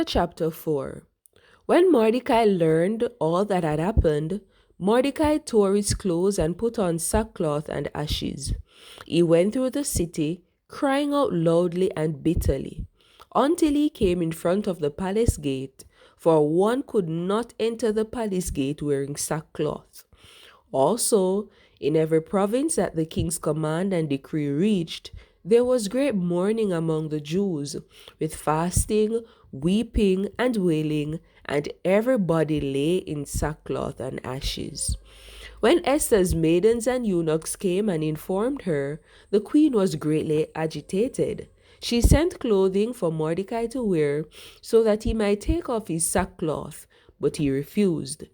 chapter 4. When Mordecai learned all that had happened, Mordecai tore his clothes and put on sackcloth and ashes. He went through the city, crying out loudly and bitterly, until he came in front of the palace gate, for one could not enter the palace gate wearing sackcloth. Also, in every province that the king's command and decree reached, there was great mourning among the Jews, with fasting, weeping, and wailing, and everybody lay in sackcloth and ashes. When Esther's maidens and eunuchs came and informed her, the queen was greatly agitated. She sent clothing for Mordecai to wear, so that he might take off his sackcloth, but he refused.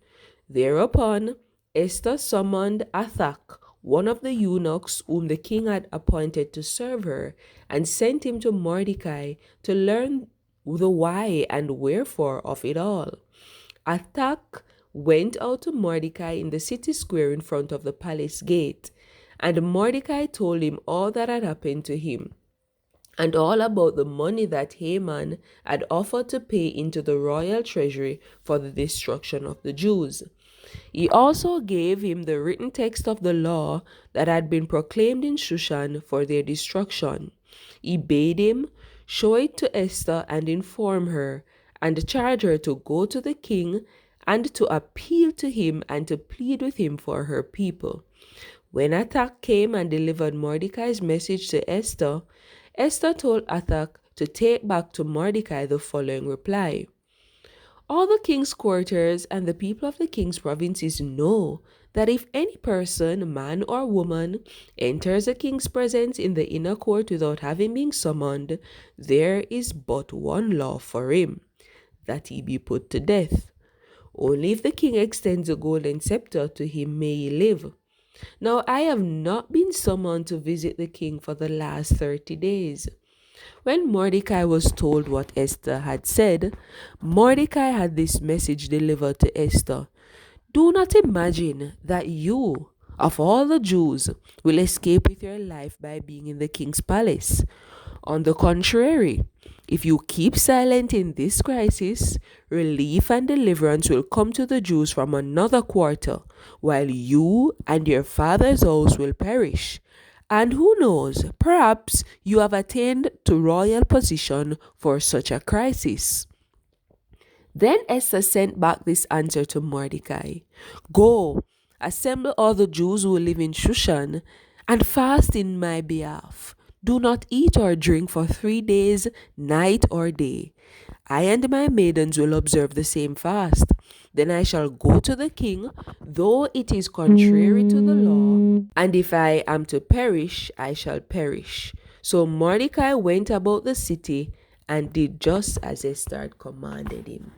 Thereupon Esther summoned Athach, one of the eunuchs whom the king had appointed to serve her, and sent him to Mordecai to learn the why and wherefore of it all. Athach went out to Mordecai in the city square in front of the palace gate, and Mordecai told him all that had happened to him, and all about the money that Haman had offered to pay into the royal treasury for the destruction of the Jews. He also gave him the written text of the law that had been proclaimed in Shushan for their destruction. He bade him show it to Esther and inform her, and charge her to go to the king and to appeal to him and to plead with him for her people. When Athach came and delivered Mordecai's message to Esther, Esther told Athach to take back to Mordecai the following reply. All the king's courtiers and the people of the king's provinces know that if any person, man or woman, enters the king's presence in the inner court without having been summoned, there is but one law for him, that he be put to death. Only if the king extends a golden scepter to him may he live. Now I have not been summoned to visit the king for the last 30 days. When Mordecai was told what Esther had said, Mordecai had this message delivered to Esther. Do not imagine that you, of all the Jews, will escape with your life by being in the king's palace. On the contrary, if you keep silent in this crisis, relief and deliverance will come to the Jews from another quarter, while you and your father's house will perish. And who knows, perhaps you have attained to royal position for such a crisis. Then Esther sent back this answer to Mordecai. Go, assemble all the Jews who live in Shushan, and fast in my behalf. Do not eat or drink for 3 days, night or day. I and my maidens will observe the same fast. Then I shall go to the king, though it is contrary to the law, and if I am to perish, I shall perish. So Mordecai went about the city and did just as Esther had commanded him.